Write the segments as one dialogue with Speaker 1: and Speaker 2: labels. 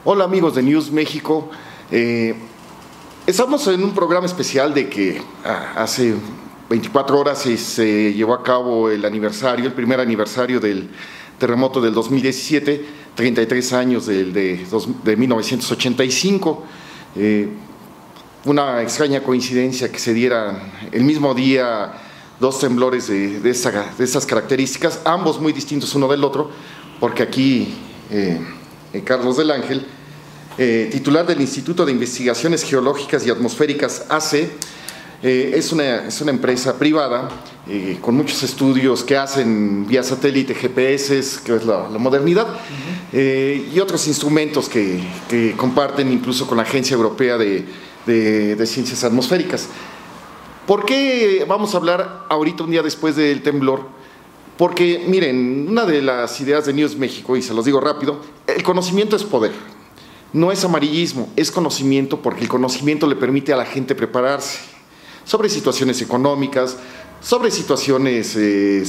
Speaker 1: Hola amigos de News México, estamos en un programa especial de que hace 24 horas se llevó a cabo el primer aniversario del terremoto del 2017, 33 años de 1985. Una extraña coincidencia que se dieran el mismo día dos temblores de estas características, ambos muy distintos uno del otro, porque aquí Carlos del Ángel, titular del Instituto de Investigaciones Geológicas y Atmosféricas AC, es una empresa privada con muchos estudios que hacen vía satélite, GPS, que es la modernidad, y otros instrumentos que comparten incluso con la Agencia Europea de Ciencias Atmosféricas. ¿Por qué vamos a hablar ahorita, un día después del temblor? Porque, miren, una de las ideas de News México, y se los digo rápido, el conocimiento es poder. No es amarillismo, es conocimiento, porque el conocimiento le permite a la gente prepararse sobre situaciones económicas, sobre situaciones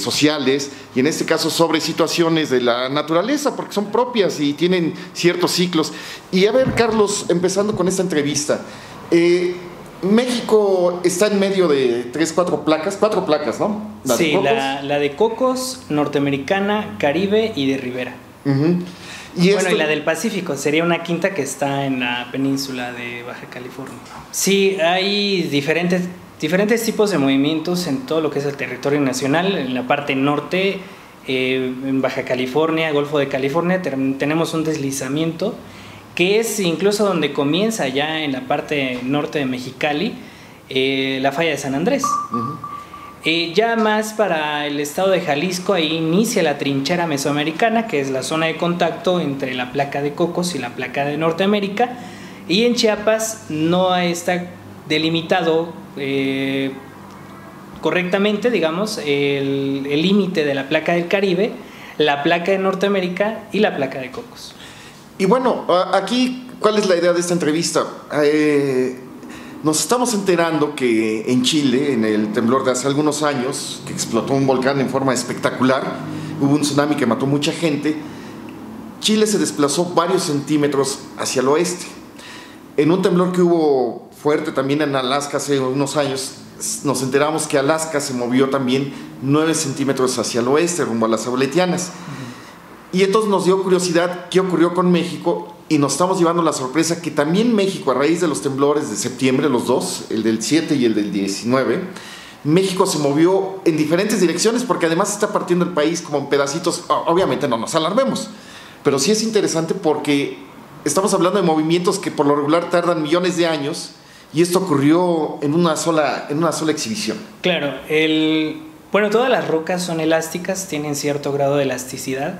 Speaker 1: sociales, y en este caso sobre situaciones de la naturaleza, porque son propias y tienen ciertos ciclos. Y a ver, Carlos, empezando con esta entrevista, México está en medio de cuatro placas, ¿no?
Speaker 2: Sí, la de Cocos, norteamericana, Caribe y de Rivera. Y la del Pacífico sería una quinta que está en la península de Baja California. Sí, hay diferentes tipos de movimientos en todo lo que es el territorio nacional. En la parte norte, en Baja California, Golfo de California, tenemos un deslizamiento que es incluso donde comienza ya en la parte norte de Mexicali, la falla de San Andrés. Ya más para el estado de Jalisco, ahí inicia la trinchera mesoamericana, que es la zona de contacto entre la placa de Cocos y la placa de Norteamérica, y en Chiapas no está delimitado correctamente, digamos, el límite de la placa del Caribe, la placa de Norteamérica y la placa de Cocos.
Speaker 1: Y bueno, aquí, ¿cuál es la idea de esta entrevista? Nos estamos enterando que en Chile, en el temblor de hace algunos años, que explotó un volcán en forma espectacular, hubo un tsunami que mató mucha gente, Chile se desplazó varios centímetros hacia el oeste. En un temblor que hubo fuerte también en Alaska hace unos años, nos enteramos que Alaska se movió también 9 centímetros hacia el oeste, rumbo a las Aleutianas. Y entonces nos dio curiosidad qué ocurrió con México, y nos estamos llevando la sorpresa que también México, a raíz de los temblores de septiembre, los dos, el del 7 y el del 19, México se movió en diferentes direcciones, porque además está partiendo el país como en pedacitos. Obviamente no nos alarmemos, pero sí es interesante porque estamos hablando de movimientos que por lo regular tardan millones de años, y esto ocurrió en una sola exhibición.
Speaker 2: Claro, todas las rocas son elásticas, tienen cierto grado de elasticidad.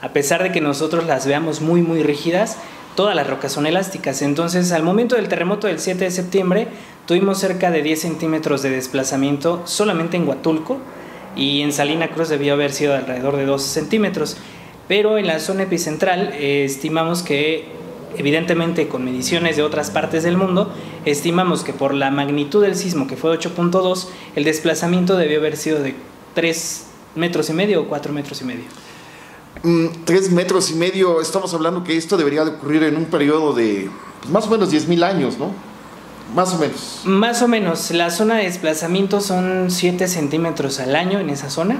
Speaker 2: A pesar de que nosotros las veamos muy muy rígidas, todas las rocas son elásticas. Entonces, al momento del terremoto del 7 de septiembre, tuvimos cerca de 10 centímetros de desplazamiento solamente en Huatulco, y en Salina Cruz debió haber sido alrededor de 12 centímetros. Pero en la zona epicentral estimamos que, evidentemente con mediciones de otras partes del mundo, estimamos que por la magnitud del sismo, que fue 8.2, el desplazamiento debió haber sido de 3 metros y medio o 4 metros y medio.
Speaker 1: 3 metros y medio, estamos hablando que esto debería de ocurrir en un periodo de más o menos 10,000 años, ¿no? Más o menos.
Speaker 2: Más o menos, la zona de desplazamiento son 7 centímetros al año en esa zona.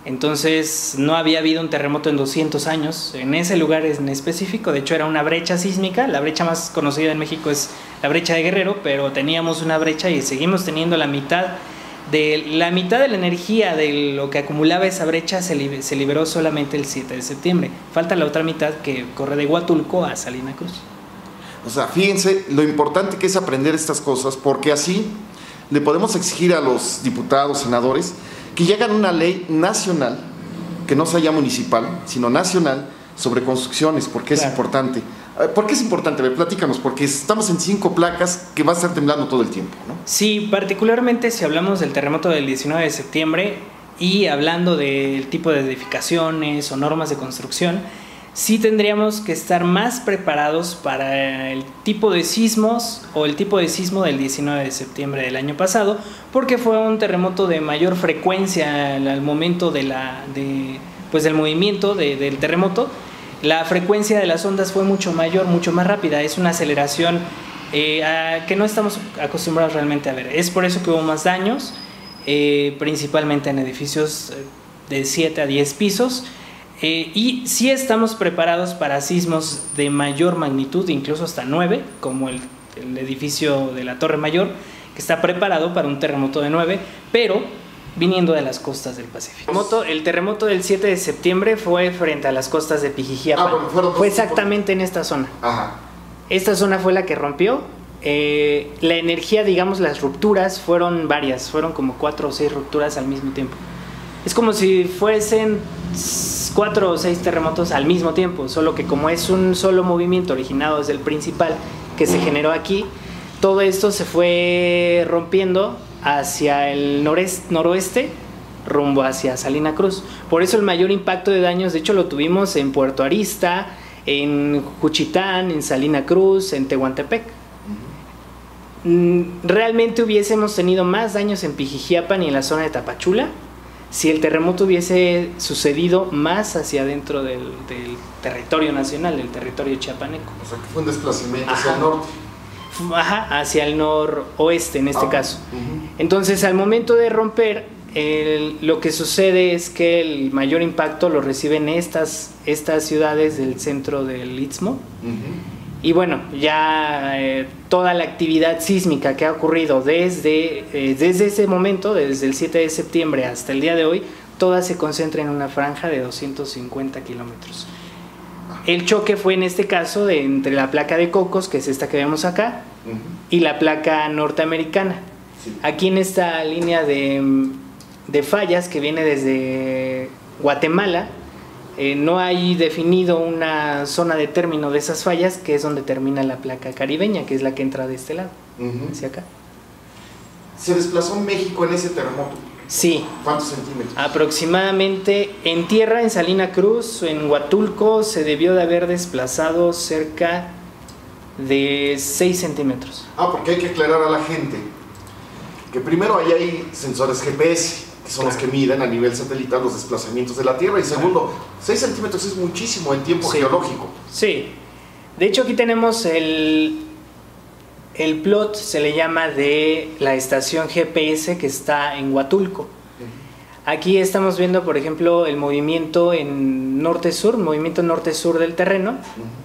Speaker 2: Entonces no había habido un terremoto en 200 años en ese lugar en específico. De hecho era una brecha sísmica. La brecha más conocida en México es la brecha de Guerrero, pero teníamos una brecha y seguimos teniendo la mitad de la energía de lo que acumulaba esa brecha. Se liberó solamente el 7 de septiembre. Falta la otra mitad, que corre de Huatulco a Salina Cruz.
Speaker 1: O sea, fíjense lo importante que es aprender estas cosas, porque así le podemos exigir a los diputados, senadores, que hagan una ley nacional, que no sea ya municipal, sino nacional, sobre construcciones, porque es importante. ¿Por qué es importante? Platícanos, porque estamos en 5 placas que va a estar temblando todo el tiempo, ¿no?
Speaker 2: Sí, particularmente si hablamos del terremoto del 19 de septiembre y hablando del tipo de edificaciones o normas de construcción, sí tendríamos que estar más preparados para el tipo de sismos o el tipo de sismo del 19 de septiembre del año pasado, porque fue un terremoto de mayor frecuencia al momento del movimiento del terremoto. la frecuencia de las ondas fue mucho mayor, mucho más rápida. Es una aceleración que no estamos acostumbrados realmente a ver. Es por eso que hubo más daños, principalmente en edificios de 7 a 10 pisos. Y sí estamos preparados para sismos de mayor magnitud, incluso hasta 9, como el edificio de la Torre Mayor, que está preparado para un terremoto de 9, pero viniendo de las costas del Pacífico. El terremoto del 7 de septiembre fue frente a las costas de Pijijiapa. Fue exactamente en esta zona.
Speaker 1: Ajá.
Speaker 2: Esta zona fue la que rompió. La energía, digamos, las rupturas fueron varias, fueron como 4 o 6 rupturas al mismo tiempo. Es como si fuesen 4 o 6 terremotos al mismo tiempo, solo que como es un solo movimiento originado desde el principal que se generó aquí, todo esto se fue rompiendo hacia el noroeste, rumbo hacia Salina Cruz. Por eso el mayor impacto de daños, de hecho, lo tuvimos en Puerto Arista, en Juchitán, en Salina Cruz, en Tehuantepec. Realmente hubiésemos tenido más daños en Pijijiapan y en la zona de Tapachula si el terremoto hubiese sucedido más hacia adentro del territorio nacional, del territorio chiapaneco.
Speaker 1: O sea, que fue un desplazamiento hacia el norte.
Speaker 2: Ajá, hacia el noroeste en este caso. Entonces, al momento de romper, lo que sucede es que el mayor impacto lo reciben estas ciudades del centro del Istmo. Y bueno, ya toda la actividad sísmica que ha ocurrido desde ese momento, desde el 7 de septiembre hasta el día de hoy, toda se concentra en una franja de 250 kilómetros. El choque fue en este caso entre la placa de Cocos, que es esta que vemos acá, y la placa norteamericana. Sí. Aquí en esta línea de fallas que viene desde Guatemala, no hay definido una zona de término de esas fallas, que es donde termina la placa caribeña, que es la que entra de este lado, hacia acá.
Speaker 1: ¿Se desplazó México en ese terremoto?
Speaker 2: Sí.
Speaker 1: ¿Cuántos centímetros?
Speaker 2: Aproximadamente en tierra, en Salina Cruz, en Huatulco, se debió de haber desplazado cerca de 6 centímetros.
Speaker 1: Porque hay que aclarar a la gente que primero ahí hay sensores GPS, que son los que miden a nivel satelital los desplazamientos de la Tierra, y segundo, 6 centímetros es muchísimo en tiempo geológico.
Speaker 2: Sí, de hecho aquí tenemos el plot, se le llama, de la estación GPS que está en Huatulco. Aquí estamos viendo, por ejemplo, el movimiento en norte-sur, movimiento norte-sur del terreno,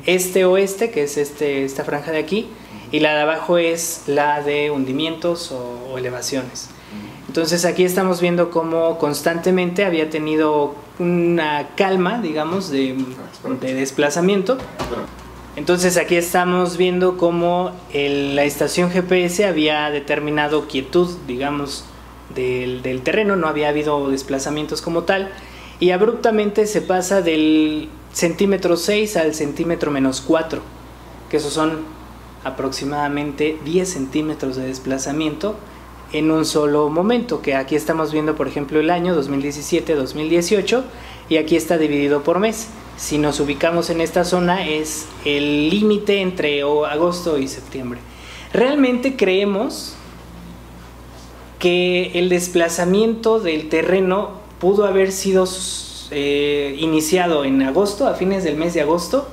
Speaker 2: este-oeste, que es esta franja de aquí, y la de abajo es la de hundimientos o elevaciones. Entonces aquí estamos viendo cómo constantemente había tenido una calma, digamos, de desplazamiento. Entonces aquí estamos viendo cómo la estación GPS había determinado quietud, digamos, del terreno, no había habido desplazamientos como tal, y abruptamente se pasa del centímetro 6 al centímetro menos 4, que esos son aproximadamente 10 centímetros de desplazamiento en un solo momento, que aquí estamos viendo, por ejemplo, el año 2017-2018, y aquí está dividido por mes. Si nos ubicamos en esta zona, es el límite entre agosto y septiembre. Realmente creemos que el desplazamiento del terreno pudo haber sido iniciado en agosto, a fines del mes de agosto,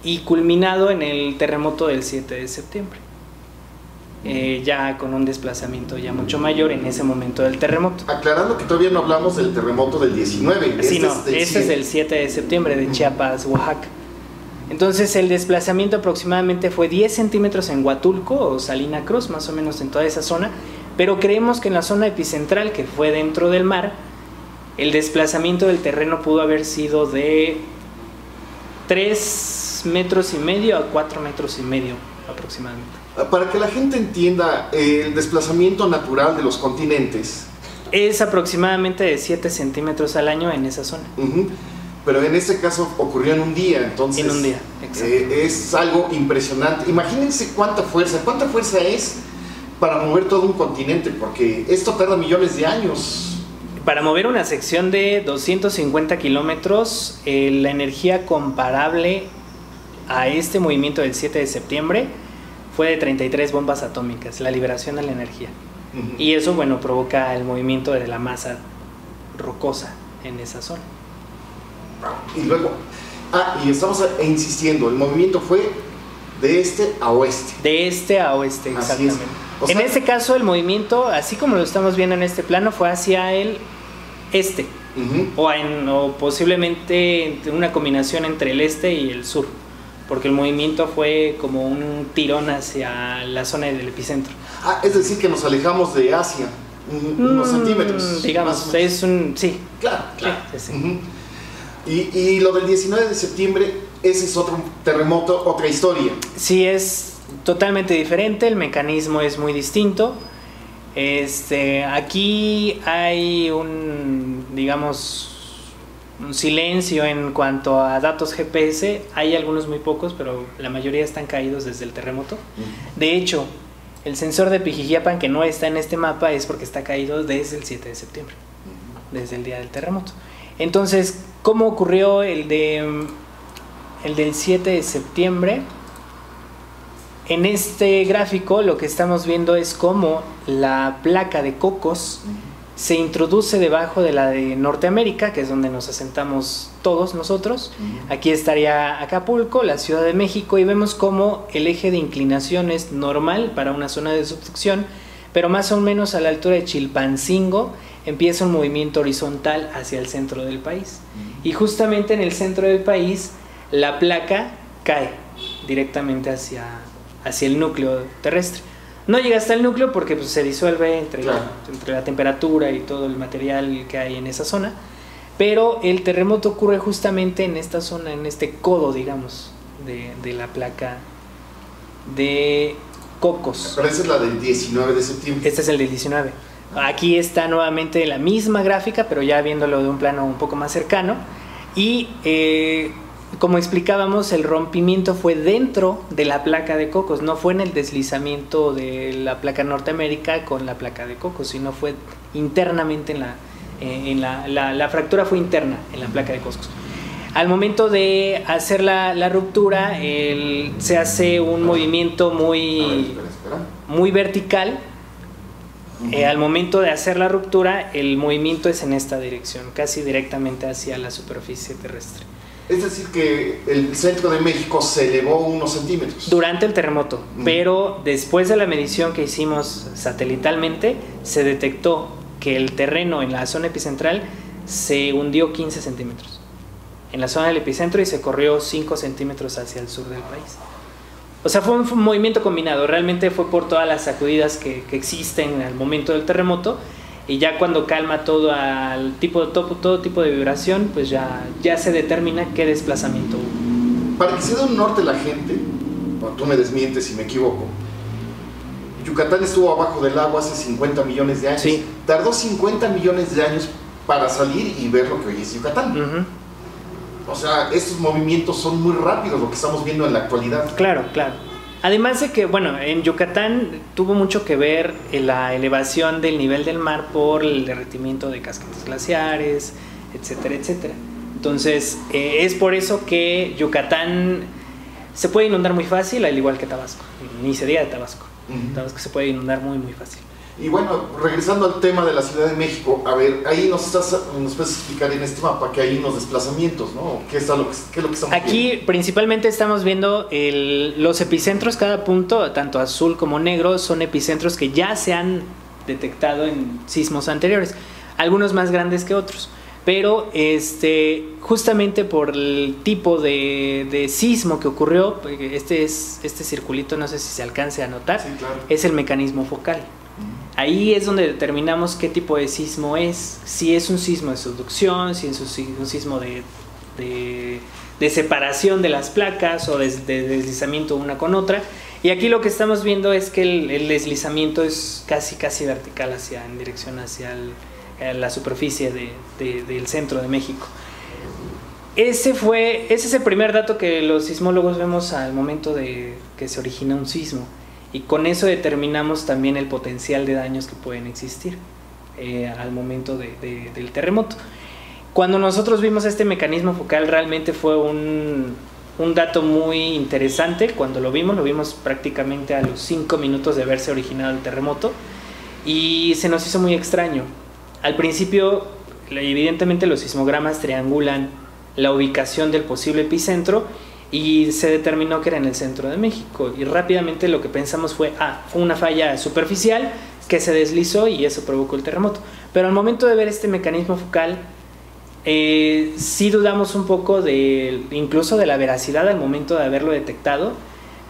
Speaker 2: y culminado en el terremoto del 7 de septiembre. Ya con un desplazamiento ya mucho mayor en ese momento del terremoto.
Speaker 1: Aclarando que todavía no hablamos del terremoto del 19.
Speaker 2: Sí, este es del 7 de septiembre de Chiapas, Oaxaca. Entonces el desplazamiento aproximadamente fue 10 centímetros en Huatulco o Salina Cruz, más o menos en toda esa zona, pero creemos que en la zona epicentral, que fue dentro del mar, el desplazamiento del terreno pudo haber sido de 3 metros y medio a 4 metros y medio aproximadamente.
Speaker 1: Para que la gente entienda, el desplazamiento natural de los continentes
Speaker 2: es aproximadamente de 7 centímetros al año en esa zona.
Speaker 1: Pero en este caso ocurrió en un día, entonces
Speaker 2: en un día,
Speaker 1: es algo impresionante. Imagínense cuánta fuerza es para mover todo un continente, porque esto tarda millones de años.
Speaker 2: Para mover una sección de 250 kilómetros, la energía comparable a este movimiento del 7 de septiembre fue de 33 bombas atómicas, la liberación de la energía. Y eso, bueno, provoca el movimiento de la masa rocosa en esa zona.
Speaker 1: Y luego, Y estamos insistiendo, el movimiento fue de este a oeste.
Speaker 2: De este a oeste, exactamente. O sea, en este caso el movimiento, así como lo estamos viendo en este plano, fue hacia el este. O posiblemente una combinación entre el este y el sur, porque el movimiento fue como un tirón hacia la zona del epicentro.
Speaker 1: Es decir, que nos alejamos de Asia unos centímetros.
Speaker 2: Digamos, es un... Sí.
Speaker 1: Claro.
Speaker 2: Sí.
Speaker 1: Y lo del 19 de septiembre, ese es otro terremoto, otra historia.
Speaker 2: Sí, es totalmente diferente, el mecanismo es muy distinto. Aquí hay digamos, un silencio en cuanto a datos GPS. Hay algunos muy pocos, pero la mayoría están caídos desde el terremoto. De hecho, el sensor de Pijijiapan, que no está en este mapa, es porque está caído desde el 7 de septiembre, desde el día del terremoto. Entonces, ¿cómo ocurrió el del 7 de septiembre? En este gráfico lo que estamos viendo es cómo la placa de Cocos se introduce debajo de la de Norteamérica, que es donde nos asentamos todos nosotros. Aquí estaría Acapulco, la Ciudad de México, y vemos cómo el eje de inclinación es normal para una zona de subducción, pero más o menos a la altura de Chilpancingo empieza un movimiento horizontal hacia el centro del país. Y justamente en el centro del país la placa cae directamente hacia el núcleo terrestre. No llega hasta el núcleo porque pues, se disuelve entre la temperatura y todo el material que hay en esa zona, pero el terremoto ocurre justamente en esta zona, en este codo, digamos, de la placa de Cocos.
Speaker 1: Pero esa es la del 19 de septiembre.
Speaker 2: Este es el del 19. Aquí está nuevamente la misma gráfica, pero ya viéndolo de un plano un poco más cercano. Y como explicábamos, el rompimiento fue dentro de la placa de Cocos, no fue en el deslizamiento de la placa Norteamérica con la placa de Cocos, sino fue internamente la fractura fue interna en la placa de Cocos. Al momento de hacer la ruptura, se hace un movimiento muy vertical. Al momento de hacer la ruptura, el movimiento es en esta dirección, casi directamente hacia la superficie terrestre.
Speaker 1: Es decir, que el centro de México se elevó unos centímetros.
Speaker 2: Durante el terremoto, pero después de la medición que hicimos satelitalmente, se detectó que el terreno en la zona epicentral se hundió 15 centímetros. En la zona del epicentro y se corrió 5 centímetros hacia el sur del país. O sea, fue un movimiento combinado, realmente fue por todas las sacudidas que existen al momento del terremoto. Y ya cuando calma todo tipo de vibración, pues ya se determina qué desplazamiento hubo.
Speaker 1: Para que se dé un norte la gente, bueno, tú me desmientes si me equivoco, Yucatán estuvo abajo del agua hace 50 millones de años.
Speaker 2: Sí.
Speaker 1: Tardó 50 millones de años para salir y ver lo que hoy es Yucatán. O sea, estos movimientos son muy rápidos, lo que estamos viendo en la actualidad.
Speaker 2: Claro. Además de que, bueno, en Yucatán tuvo mucho que ver la elevación del nivel del mar por el derretimiento de casquetes glaciares, etcétera, etcétera. Entonces, es por eso que Yucatán se puede inundar muy fácil, al igual que Tabasco. Ni se diga de Tabasco. Tabasco se puede inundar muy, muy fácil.
Speaker 1: Y bueno, regresando al tema de la Ciudad de México, a ver, ahí nos puedes explicar en este mapa que hay unos desplazamientos, ¿no? ¿Qué es lo que estamos
Speaker 2: aquí viendo? Principalmente estamos viendo los epicentros, cada punto, tanto azul como negro, son epicentros que ya se han detectado en sismos anteriores, algunos más grandes que otros, pero justamente por el tipo de sismo que ocurrió, este circulito, no sé si se alcance a notar,
Speaker 1: sí, claro.
Speaker 2: Es el mecanismo focal. Ahí es donde determinamos qué tipo de sismo es, si es un sismo de subducción, si es un sismo de separación de las placas o de deslizamiento una con otra. Y aquí lo que estamos viendo es que el deslizamiento es casi vertical en dirección hacia la superficie del centro de México. Ese es el primer dato que los sismólogos vemos al momento de que se origina un sismo. Y con eso determinamos también el potencial de daños que pueden existir al momento del terremoto. Cuando nosotros vimos este mecanismo focal, realmente fue un dato muy interesante. Cuando lo vimos prácticamente a los 5 minutos de haberse originado el terremoto y se nos hizo muy extraño. Al principio, evidentemente los sismogramas triangulan la ubicación del posible epicentro y se determinó que era en el centro de México. Y rápidamente lo que pensamos fue una falla superficial que se deslizó y eso provocó el terremoto. Pero al momento de ver este mecanismo focal, sí dudamos un poco incluso de la veracidad al momento de haberlo detectado,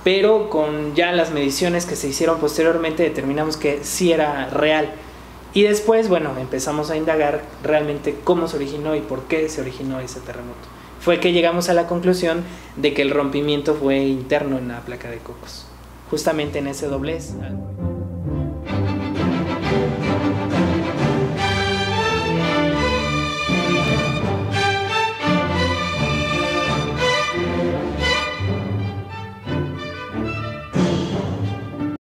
Speaker 2: pero con ya las mediciones que se hicieron posteriormente determinamos que sí era real. Y después, bueno, empezamos a indagar realmente cómo se originó y por qué se originó ese terremoto. Fue que llegamos a la conclusión de que el rompimiento fue interno en la placa de Cocos, justamente en ese doblez.